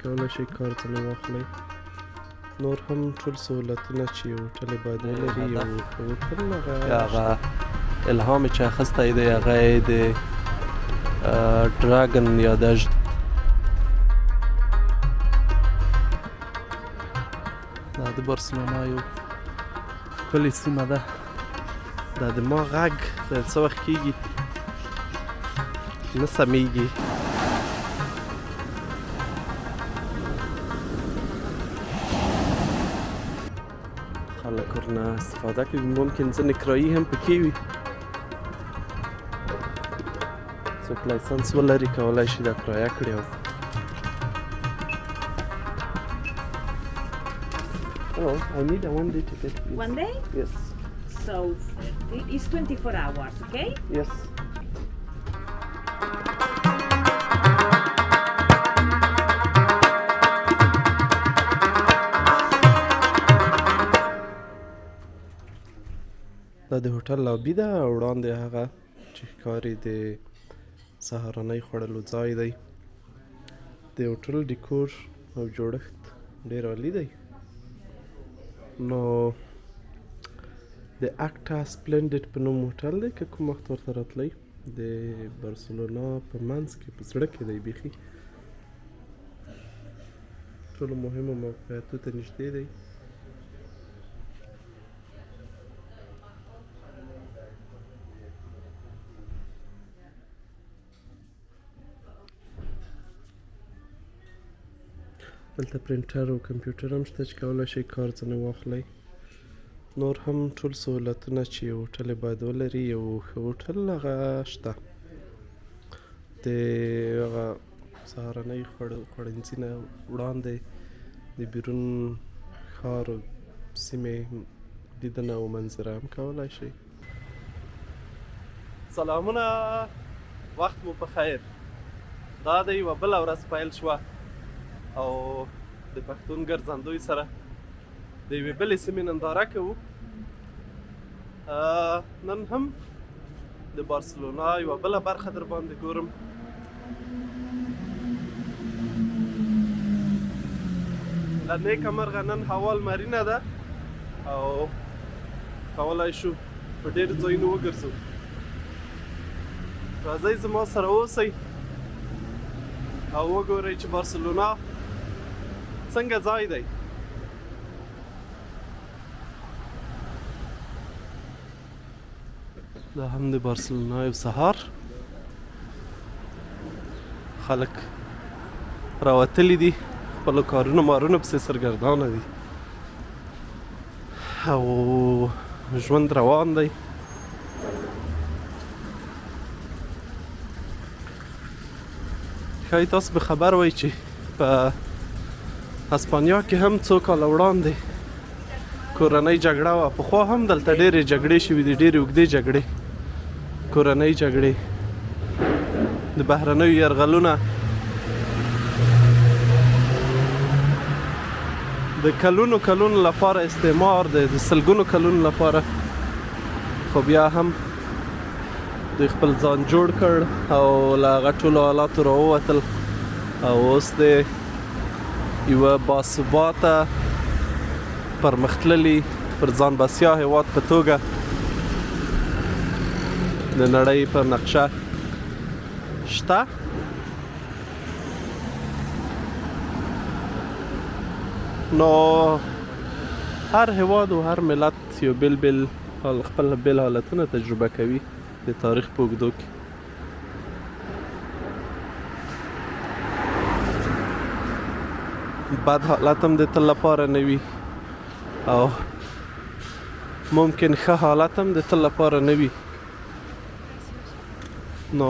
کولی شئ کار ځنې واخلئ. نور هم ټول سهولتونه چې یو هوټل باید ولري، یو هوټل هغه الهام چې اخیستی دی هغه یې د ډراګن یا د دا د بارسلونا یو ښکلې سیمه ده. دا د ما غږ څه وخت کېږي نه سمیږي. خلک ورنه استفاده کوي، ممکن ځینې کرایي هم پکې وي. څوک لایسنس ولري کولی شي دا کرایه کړي. Oh, I need a one-day ticket, please. One day? Yes. So it's 24 hours, okay? Yes. دا د هوټل لابي ده او وړاندې هغه چې ښکاري د سهارنۍ خوړلو ځای دی. د هوټل ډیکور او جوړښت ډېر عالي دی. نو د اکټا سپلنډډ په نوم هوټل دی، که کوم وخت ورته راتلی د بارسلونا په منځ کې په زړه کې دی بیخي. ټولو مهمو موقعیتو ته نږدې دی. دلته پرنټر او کمپیوټر هم شته چې کولی شئ کار ځنې واخلئ. نور هم ټول سهولتونه چې یو هوټل باید ولري، یو ښه هوټل هغه شته. د هغه سهارنۍ خوړنځي نه وړاندې د بیرون ښار او سیمې لیدنه او منظره هم کولی شئ. سلامونه، وخت مو په خیر. دا د یوه بله ورځ پیل شوه او د پښتون ګرځندوی سره د یوې بلې سیمې ننداره کوو. نن هم د بارسلونا یوه بله برخه در باندې ګورم. له نیکه مرغه نن هوا لمرینه ده او کولی شو په ډېرو ځایونو وګرځو. راځئ زما سره اوسئ او وګورئ چې بارسلونا څنګه ځای دی. دا هم د بارسلونا یو سهار. خلک راوتلي دي، خپلو کارونو مارونو پسې سرګردانه دي او ژوند روان دی. ښایي تاسو به خبر وئ چې په اسپانیا کې هم څو کاله وړاندې کورنۍ جګړه وه. پخوا هم دلته ډېرې جګړې شوي دي، ډېرې اوږدې جګړې، کورنۍ جګړې، د بهرنیو یرغلونه، د کلونو کلونو لپاره استعمار دی، د سلګونو کلونو لپاره. خو بیا هم دوی خپل ځان جوړ کړ او له هغه ټولو حالاتو راووتل او اوس د یوه باثباته پرمختللي پر ځان بسیا هیواد په توګه د نړۍ په نقشه شته. نو هر هیواد او هر ملت یو بېل بېل خپل بېل حالتونه تجربه کوي د تاریخ په اوږدو کې. بد حالت هم د تل لپاره نه وي او ممکن ښه حالت هم د تل لپاره نه وي. نو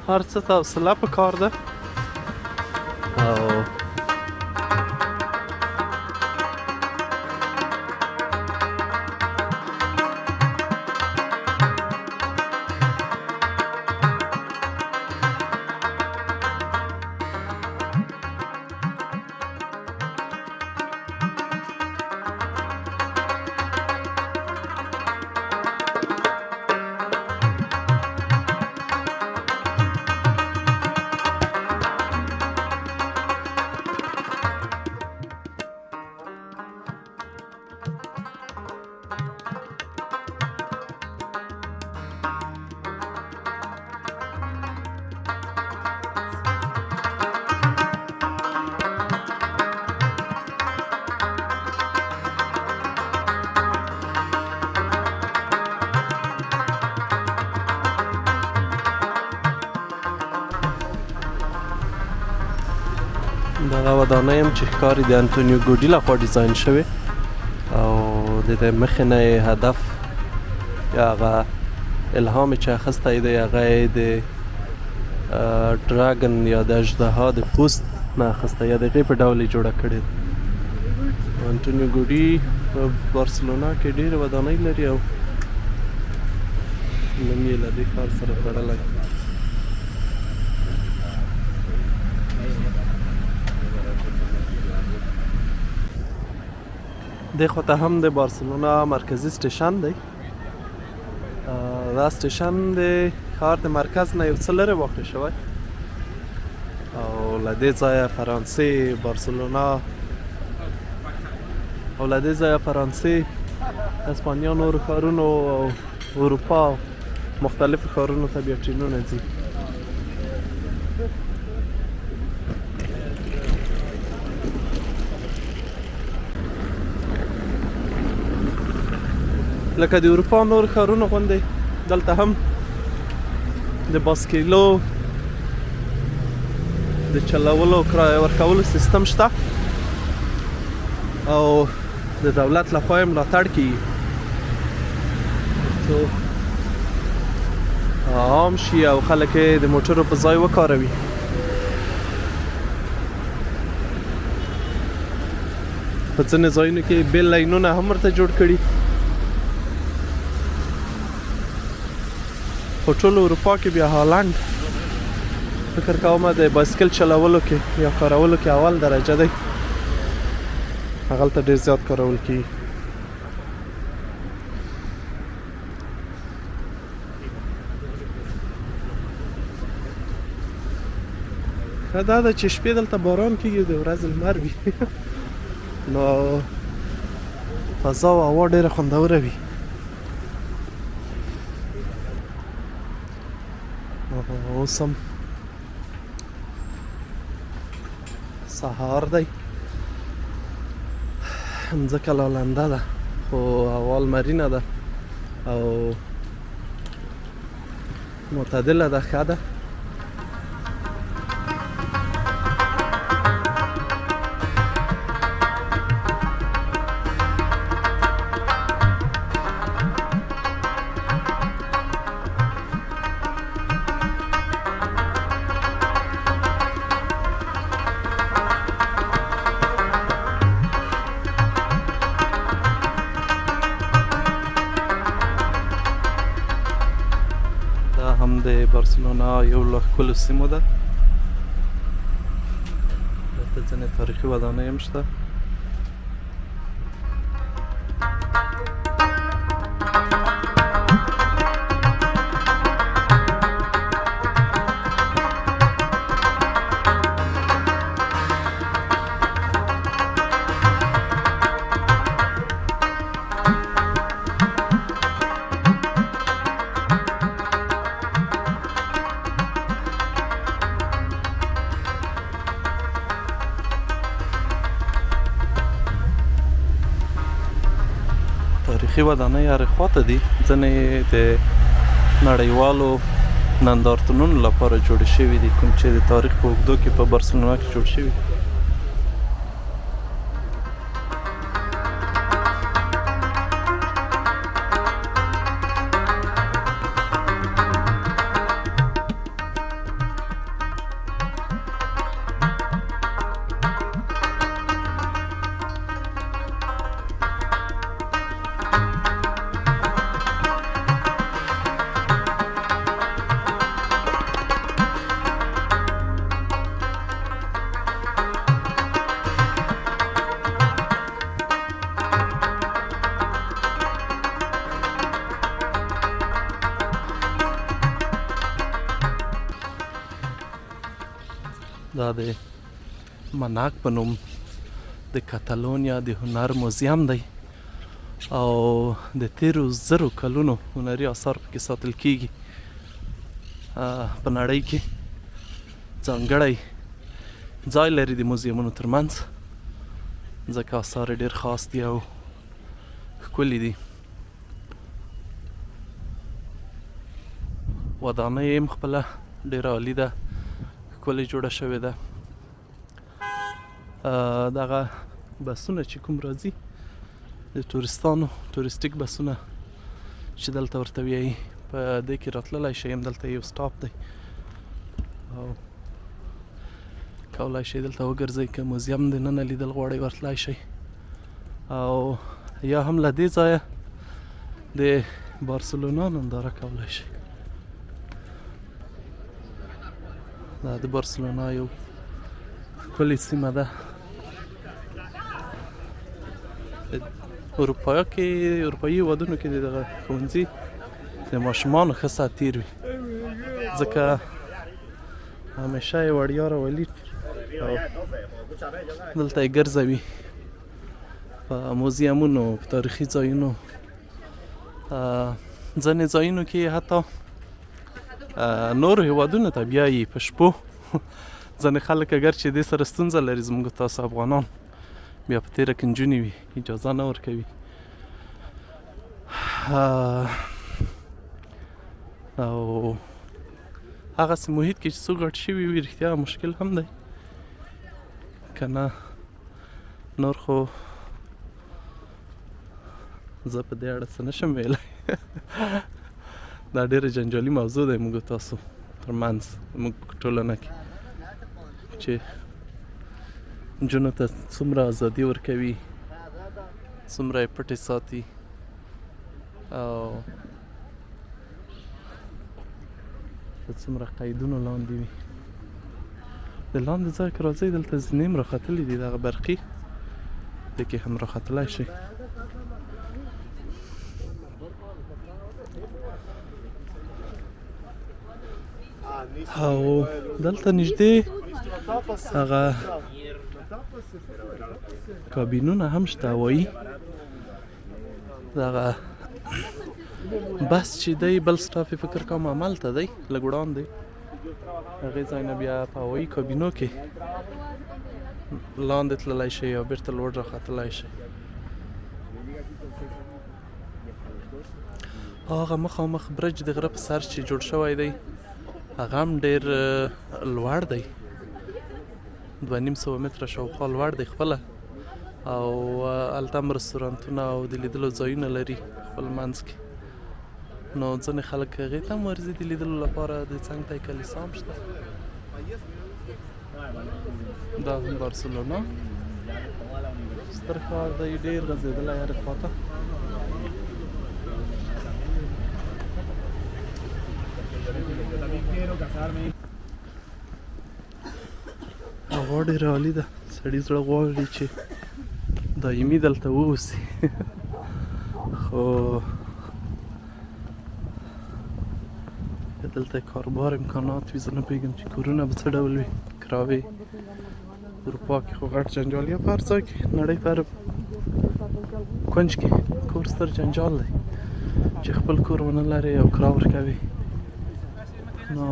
هر څه ته حوصله پکار ده او دغه ودانۍ هم چې ښکاري د انټونیو ګوډي لخوا ډیزاین شوې او د دې مخې نه یې هدف یا هغه الهام چې اخیستی دی هغه یې د ډراګن یا د اژدها د پوست نه اخیستی یا د هغې په ډول یې جوړه کړې ده. انټونیو ګوډي په بارسلونا کې ډېرې ودانۍ لري او نوم یې له دې ښار سره تړلی. دې خوا ته هم د بارسلونا مرکزي سټیشن دی. دا سټیشن د ښار د مرکز نه یو څه لرې واقع شوی او له دې ځایه فرانسې بارسلونا او له دې ځایه فرانسې اسپانیا نورو ښارونو او اروپا مختلفو ښارونو ته بیا ټرینونه ځي. لکه د اروپا نور ښارونو غوندې دلته هم د باسکیلو د چلولو او کرایه ورکولو سیستم شته او د دولت لخوا یې ملاتړ کیږي څو عام شي او خلک یې د موټرو په ځای وکاروي. په ځینې ځایونو کې بیل لاینونه هم ورته جوړ کړي. په ټول اروپا کې بیا هالند فکر کوم د بایسکل چلولو کې یا کارولو کې اول درجه دی. هغلته ډېر زیات کارول کېږي. ښه دا ده چې شپې دلته باران کېږي د ورځې لمر وي نو فضا او هوا ډېره خوندوره وي. اوس هم سهار دی مځکه لالنده ده خو هوا لمرینه ده او معتدله ده ښه ده. د بارسلونا یو له ښکلو سیمو ده. دلته ځینې تاریخي ودانۍ هم شته. تاریخي ودانۍ هرې خواته دي. ځینې د نړیوالو نندارتونونو لپاره جوړې شوي دي کوم چې د تاریخ په اوږدو کې په بارسلونا کې جوړ شوي. دا د مناک په نوم د کاتالونیا د هنر موزیم دی او د تیرو زرو کلونو هنري آثار پکې ساتل کیږي. په نړۍ کې ځانګړی ځای لري د موزیمونو ترمنځ ځکه آثار یې ډېر خاص دي او ښکلي دي. ودانۍ یې هم خپله ډېره عالي ده، ښکلې جوړه شوې ده. دغه بسونه چې کوم راځي د تورستانو تورستیک بسونه چې دلته ورته وایي په دې کې راتللی شئ. دلته یو سټاپ دی او کولی شئ دلته وګرځئ. که موزیم دننه لیدل غواړئ ورتلی شئ او یا هم له دې ځایه د بارسلونا ننداره کولی شئ. دا د بارسلونا یو ښکلې سیمه ده. اروپایي هېوادونو کې دغه ښوونځي د ماشومانو ښه ساعت تېر وي، ځکه همیشه یې وړیا راولي او دلته یې ګرځوي په موزیمونو، په تاریخي ځایونو، ځینې ځایونو کې حتی نورو هېوادونو ته بیایي په شپو. ځینې خلک اگر چې دې سره ستونزه لري، زموږ تاسو افغانان بیا په تېره کې نجونې وي اجازه نه ورکوي. او هغسې محیط کې چې څوک ګډ شوي وي رښتیا مشکل هم دی، که نه نور خو زه په دې اړه څه نشم ویلی. دا ډېره جنجالي موضوع دی موږ تاسو ترمنځ موږ ټولنه کې، چې نجونو ته څومره ازادي ورکوي، څومره یې پټې ساتي او په څومره قیدونو لاندې وي. د لاندې ځای که راځئ دلته زینې هم راختلي دي، دغه برقي دې کې هم راختلی شئ. او دلته نږدې هغه کابینونه هم شته هوایي. دغه بس چې دی بل سټاپ یې فکر کوم هملته دی لږ وړاندې، هغې ځای نه بیا په هوایي کابینو کې لاندې تللی شئ او بېرته لوړ راختلی شئ. هغه مخامخ برج د غره په سر چې جوړ شوی دی هغه هم ډېر لوړ دی، 2500 متره شاوخوا لوړ دی خپله، او هلته هم رستورانتونه او د لیدلو ځایونه لري خپل منځ کې. نو ځینې خلک هغې ته هم ورځي د لیدلو لپاره. د څنګ ته یې کلیسا هم شته. دا هم بارسلونا ستر ښار دی، ډېر غځېدلی هرې خواته. هوا ډېره عالي ده، سړي زړه غواړي چې دایمي دلته واوسي. خو که دلته کاروبار امکانات وي، زه نه پوهېږم چې کورونه به څه ډول وي، کراوې. اروپا کې خو غټ جنجال، یا په هر ځای کې نړۍ په هر کونج کې کور ستر جنجال دی چې خپل کور ونه لرې او کرا ورکوي. نو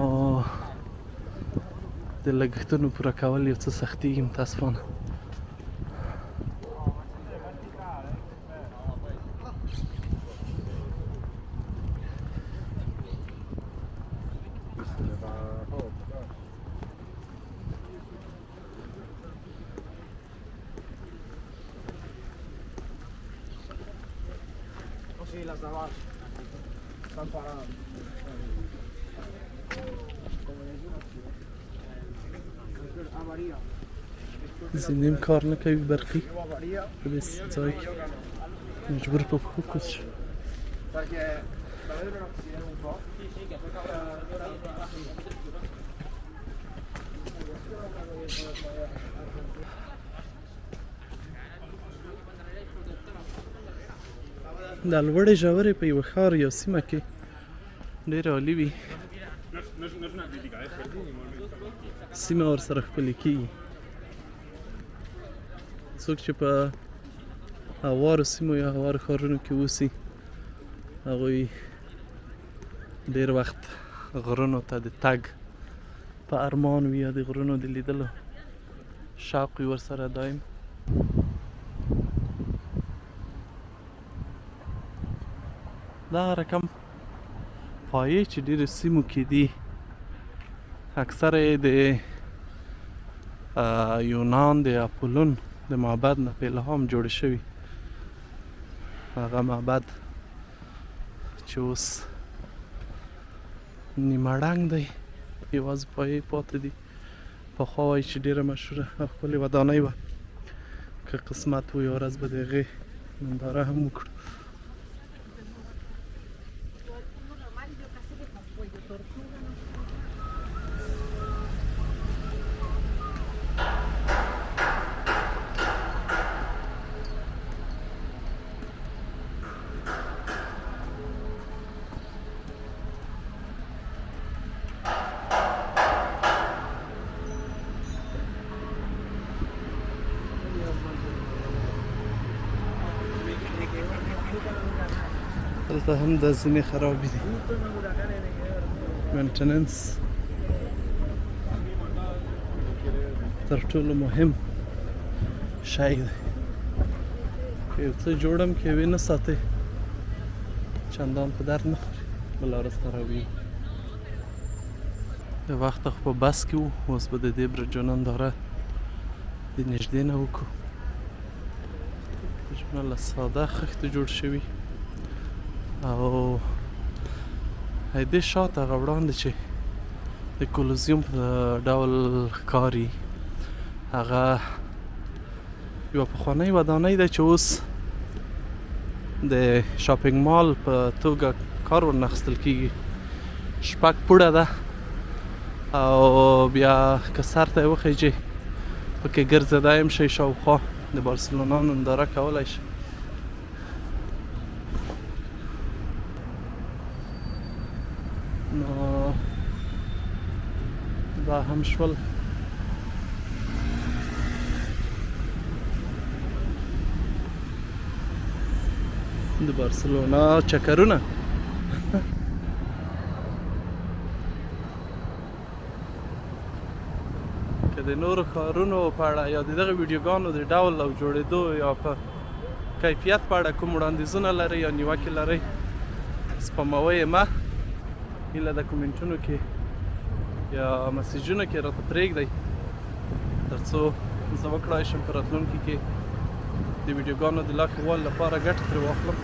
د لګښتونو پوره کول یو څه سختېږي متاسفانه. ځینې هم کار نه کوي برقي په دې ځای کې، مجبور په پښو کوز شو. دا لوړې ژورې په یوه ښار یا سیمه کې ډېرې عالي وي، سیمه ورسره ښکلې کېږي. څوک چې په هوارو سیمو یا هوارو ښارونو کې اوسي هغوی ډېر وخت غرونو ته د تګ په ارمان وي یا د غرونو د لیدلو شوق وي ورسره دایم. دغه رقم پایې چې ډېرو سیمو کې دي اکثره یې د یونان د اپولون د معبد نه په الهام جوړ شوي هغه معبد چې اوس نیمه ړنګ دی یوازې پایې پاتې دي پخوا وایي چې ډېره مشهوره او ښکلې ودانۍ وه که قسمت و یو ورځ به د هغې ننداره هم وکړو دلته هم د زینې خرابې دي مینټننس تر ټولو مهم شی دی که یو څه جوړم که یې نه ساتئ چندان په درد نه خوري بله ورځ خرابېږي د وخته خو په بس کې وو اوس به د دې برجو ننداره د نږدې نه وکړو برجونه له ساده خښتو جوړ شوي او دې شاته هغه وړاندې چې د کولوزیوم په ډول ښکاري هغه یوه پخوانۍ ودانۍ ده چې اوس د شاپینګ مال په توګه کار ورنه اخیستل کېږي 6 پوړه ده او بیا که سر ته یې وخیجې پکې ګرځېدی هم شئ شاوخوا د بارسلونا ننداره کولی شئ نو دا هم شول د بارسلونا چکرونه که د نورو ښارونو په اړه یا د دغه ویډیوګانو د ډول او جوړېدو یا په کیفیت په اړه کوم وړاندیزونه لرئ یا نیوکې لرئ سپموئ یې مه هیله ده کومنټونو کې یا مسیجونو کې راته پرېږدئ تر څو زه وکړای شم په راتلونکي کې د ویډیوګانو د لا ښه والي لپاره ګټه ترې واخلم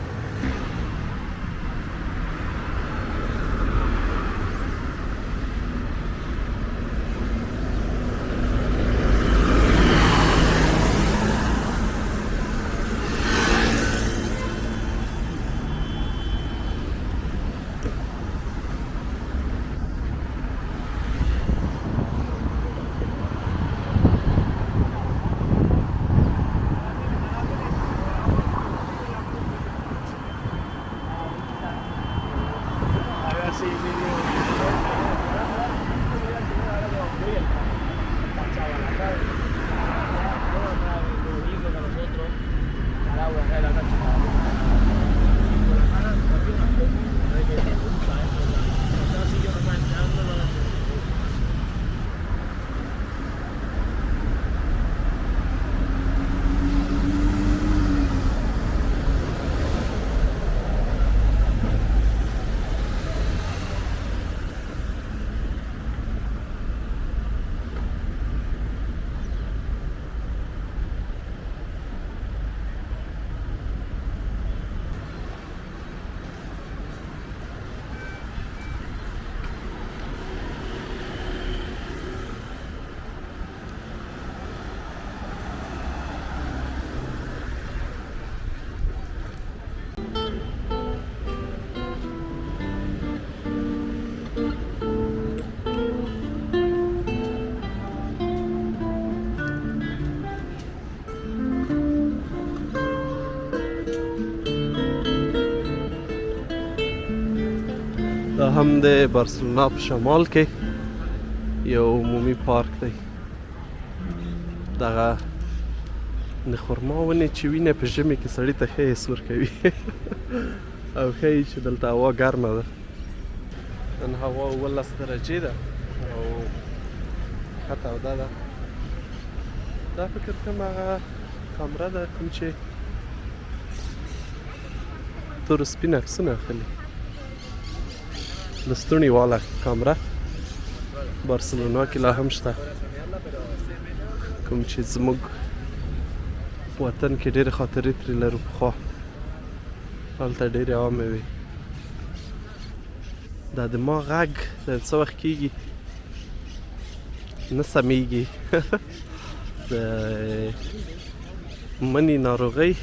دا هم د بارسلونا په شمال کې یو عمومي پارک دی دغه د خرما ونې چې وینه په ژمي کې سړي ته ښه حس ورکوي او ښایي چې دلته هوا ګرمه ده نن هوا 11 درجې ده او ښه توده ده دا فکر کوم هغه کامره ده کوم چې تور سپین عکسونه اخلي لستونی والا کامره بارسلونا کې لا هم شته کوم چې زموږ وطن کې ډېرې خاطرې ترې لرو پخوا هلته ډېرې عامې وې دا د ما غږ د څه وخت کېږي نه سمیږي د مني ناروغۍ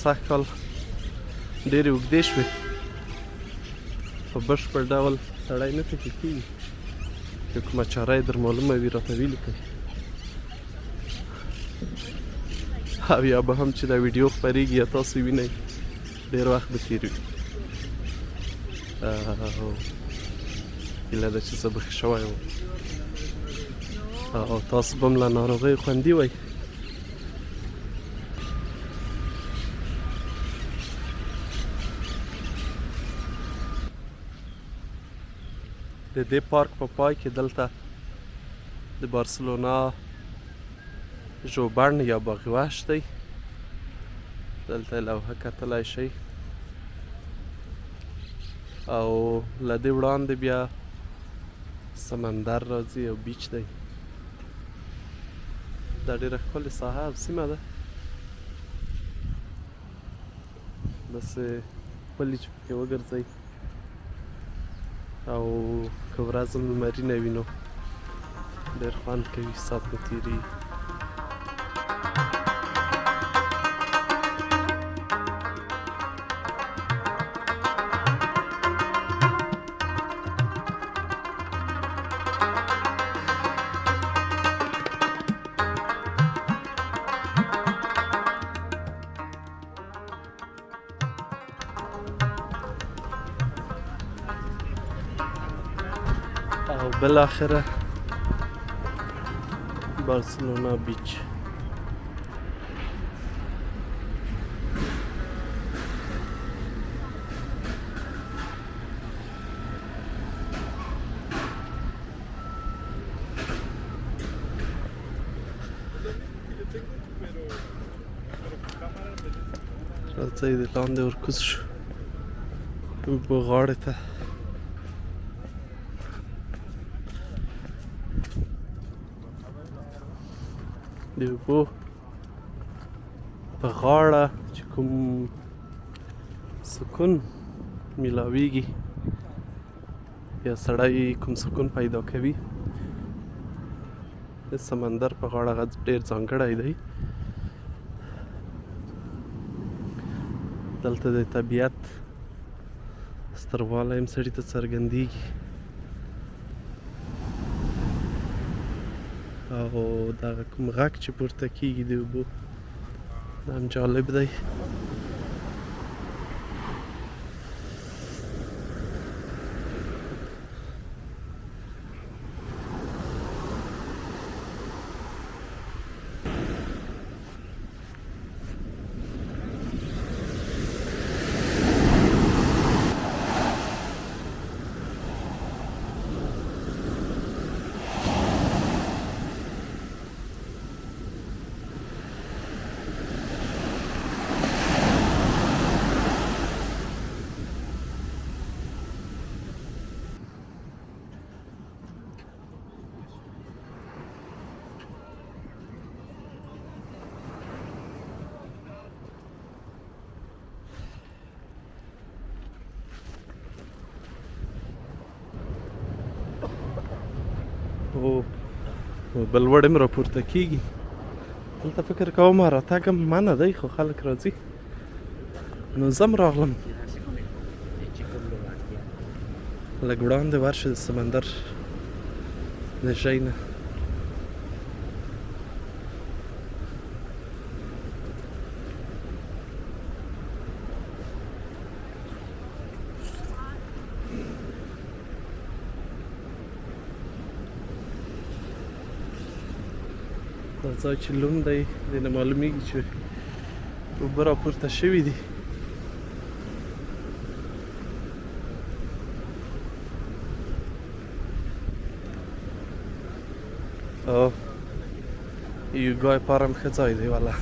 سږ کال ډېرې اوږدې شوې په بشپړ ډول سړی نه پکې کېږي که کومه چاره یې در معلومه وي راته ولیکئ او یا به هم چې دا ویډیو خپرېږي یا تاسو وینئ ډېر وخت به تېر وي او هیله ده چې زه به ښه شوی وم او تاسو به هم له ناروغۍ خوندي وئ د دې پارک په پای کې دلته د بارسلونا ژوبڼ یا باغ وحش دی دلته لوحه کتلی شئ او له دې وړاندې بیا سمندر راځي او بیچ دی دا ډېره ښکلې ساحه او سیمه ده داسې ښکلي چې پکې وګرځئ او که ورځ هم لمرینه وي نو ډېر خوند کوي ساعت به تېرېږي او بالاخره بارسلونا بیچ راځئ د لاندې ورکوز شو اوبه غاړې ته د اوبو په غاړه چې کوم سکون میلاویږي یا سړی کوم سکون پیدا کوي د سمندر په غاړه غږ ډېر ځانګړی دی دلته د طبیعت ستروالی هم سړي ته څرګندېږي او دغه کوم غږ چې پورته کېږي د اوبو دا هم جالب دی بل وړ هم راپورته کېږي دلته فکر کوم راتګ هم منع دی خو خلک راځي نو زه هم راغلم لږ وړاندې ورشه د سمندر د ژۍ نه دا ځای چې لوند دی دې نه معلومیږي چې اوبه راپورته شوي دي او یوګا لپاره هم ښه ځای دی والا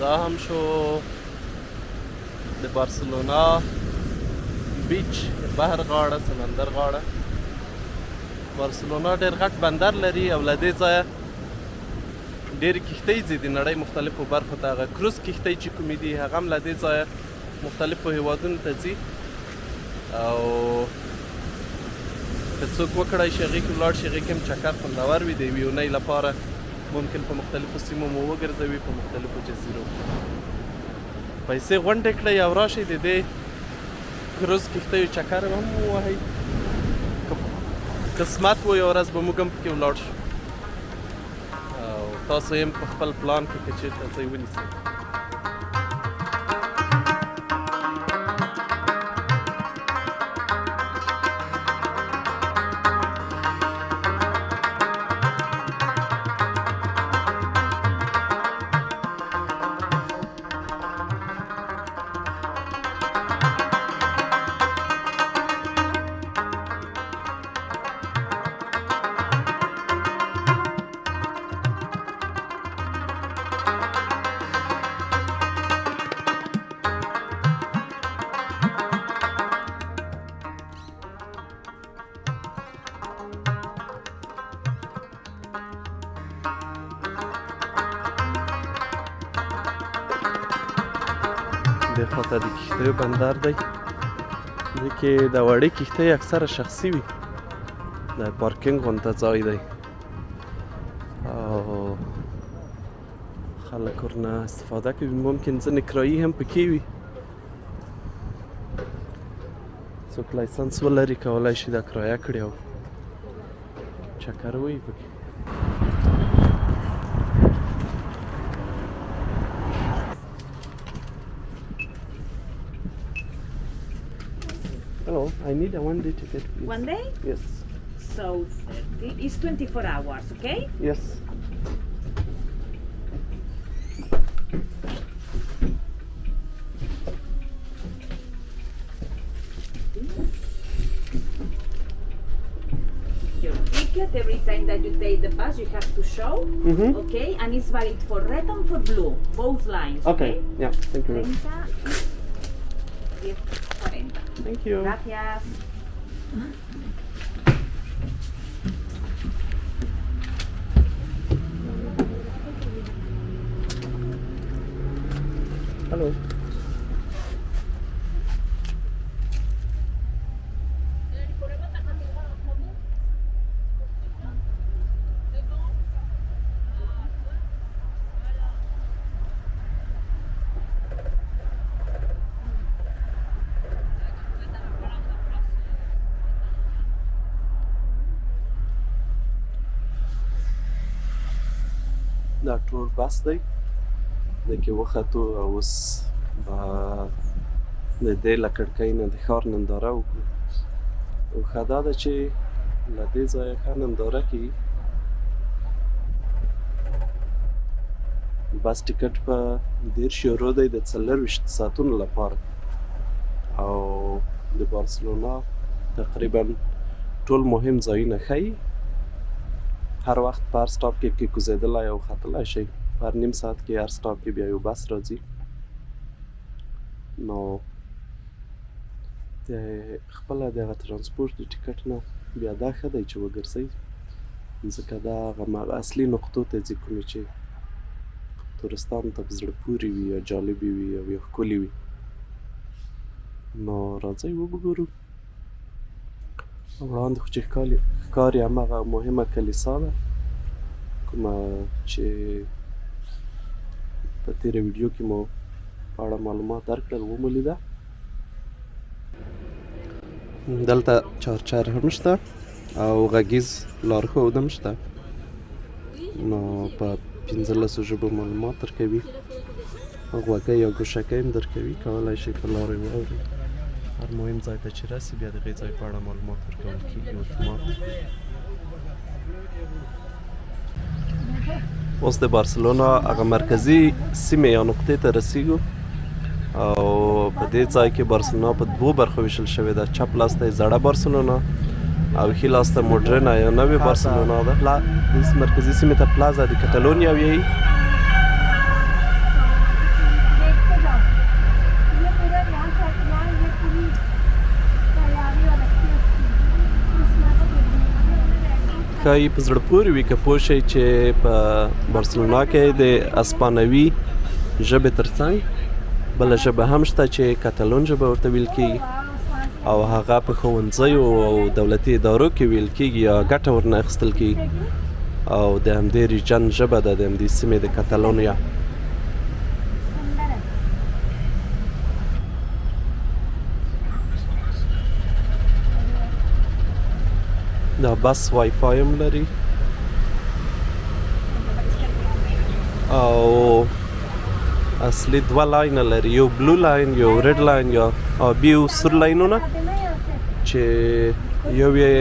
دا هم شو د بارسلونا بیچ بحر غاړه سمندر غاړه. بارسلونا ډېر غټ بندر لري او له دې ځایه ډېرې کښتۍ ځي د نړۍ مختلفو برخو ته. هغه کروز کښتۍ چې کومې دي هغه هم له دې ځایه مختلفو هیوادونو ته ځي او که څوک وکړی شي هغې کې ولاړ شي، هغې کې هم چکر خوندور وي. د یوې اونۍ لپاره ممکن په مختلفو سیمو مو وګرځوي، په مختلفو جزیرو پیسې غونډې کړئ او راشئ د دې کروز کښتیو چکر هم ووهئ. قسمت و یو ورځ به موږ هم پکې ولاړ شو او تاسو هم په خپل پلان کې که چېرته ځای ونیسئ. دې خواته د کښتیو بندر دی. دې کې د وړې کښتۍ اکثره شخصي وي، د پارکینګ غونته ځای دی او خلک ورنه استفاده کوي. ممکن ځینې کرایي هم پکې وي، څوک لایسنس ولري کولی شي دا کرایه کړي او چکر ووهي پکې. Hello, I need a one-day ticket, please. One day? Yes. So 30 is 24 hours, okay? Yes. Your ticket, every time that you take the bus, you have to show, okay? And it's valid for red and for blue, both lines, okay? Yeah, thank you. 30 y 40. Thank you. Gracias. Hello. دا ټول بس دی، د کې وختو او اوس به د دې له کړکۍ نه د ښار ننداره وکړو. او ښه دا ده چې له دې ځایه ښه ننداره کېږي. بس ټکټ په 30 یورو دی د 24 ساعتونو لپاره او د بارسلونا تقریبا ټول مهم ځایونه ښیي. هر وخت په هر سټاپ کې کوزېدلی او ختلی شئ. په هر نیم ساعت کې هر سټاپ کې بیا یو بس راځي. نو د خپله د هغه ترانسپورټ د ټکټ نه بیا دا ښه دی چې وګرځئ، ځکه دا هغه اصلي نقطو ته ځي کومې چې تورستانو ته په زړه پورې وي یا جالبې وي او یا ښکلې وي. نو راځئ وګورو. وړاندې خو چې ښکاري هماغه مهمه کلیسا ده کومه چې په تېره ویډیو کې مو په اړه معلومات درکړل، ومو لیده. دلته چارجر هم شته او غږیز لارښود هم شته. نو په 15 ژبو معلومات درکوي، غوږۍ یا ګوشکۍ هم درکوي، کولی شئ په لارې واورئ. هر مهم ځای ته چې راسي بیا د هغې ځای په اړه معلومات ورکول کېږي اتومات. اوس د بارسلونا هغه مرکزي سیمې یا نقطې ته رسیږو او په دې ځای کې بارسلونا په 2 برخو ویشل شوې ده. چپ لاس ته یې زړه بارسلونا او ښي لاس ته موډرنه یا نوې بارسلونا ده. مرکزي سیمې ته پلازا د کټالونیا ویایي. ښایي په زړه پورې وي که پوه شئ چې په برسلونا کې د اسپانوي ژبې ترڅنګ بله ژبه هم شته چې کتالون ژبه ورته ویل کېږي او هغه په ښوونځیو او دولتي ادارو کې ویل کېږي یا ګټه ورنه اخیستل کېږي او د همدې ریجن ژبه ده د همدې سیمې د کتالونیا. دا بس وای فای هم لري او اصلي 2 لاینه لري، یو بلو لاین یو ریډ لاین یا بیو سور لاینونه چې یو یې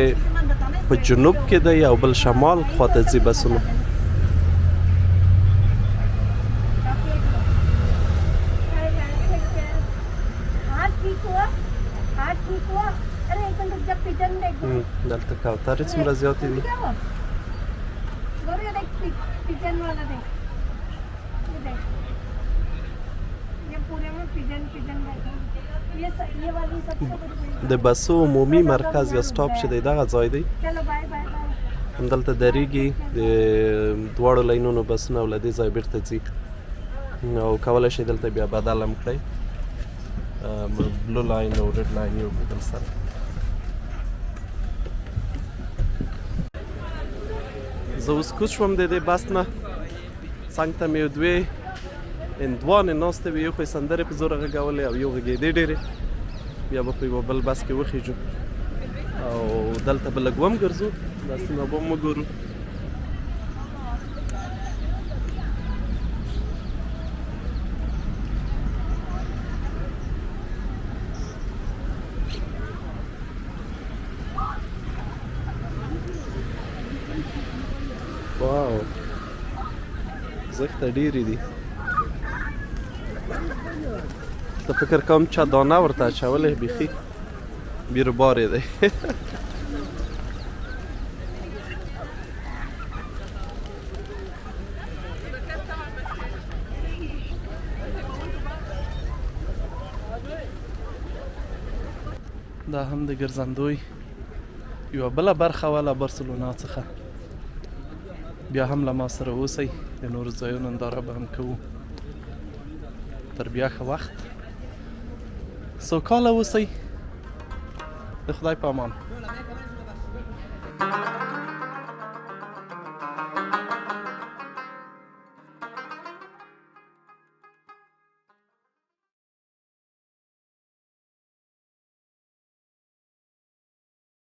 په جنوب کې دی او بل شمال خواته ځي بسونه. دلته کوترې څومره زیاتې دي. د بسو عمومي مرکز یا سټاپ چې دی دغه ځای دی، همدلته درېږي د دواړو لاینونو بسونه او له دې ځای بیرته ځي او کولی شئ دلته بیا بدل هم کړئ، بلو لاین او ریډ لاین یو بل سره. زه اوس کوز شوم د دې بس نه، څنګ ته مې دوې هندوانې ناستې وې، یو خو یې سندرې په زوره غږولې او یو غږېدې ډېرې. بیا به په یوه بل بس کې وخیږو او دلته به لږ وم ګرځو، دا سیمه به هم وګورو. واو زښته ډېرې دي. زه فکر کوم چا دانه ورته اچولی بیخي بیروبار یې دی. دا هم د ګرځندوی یوه بله برخه وه له برسلونا څخه. بیا هم له ما سره اوسئ، د نورو ځایونو ننداره به هم کوو. تر بیا ښه وخت، سوکاله اوسئ، د خدای په امان.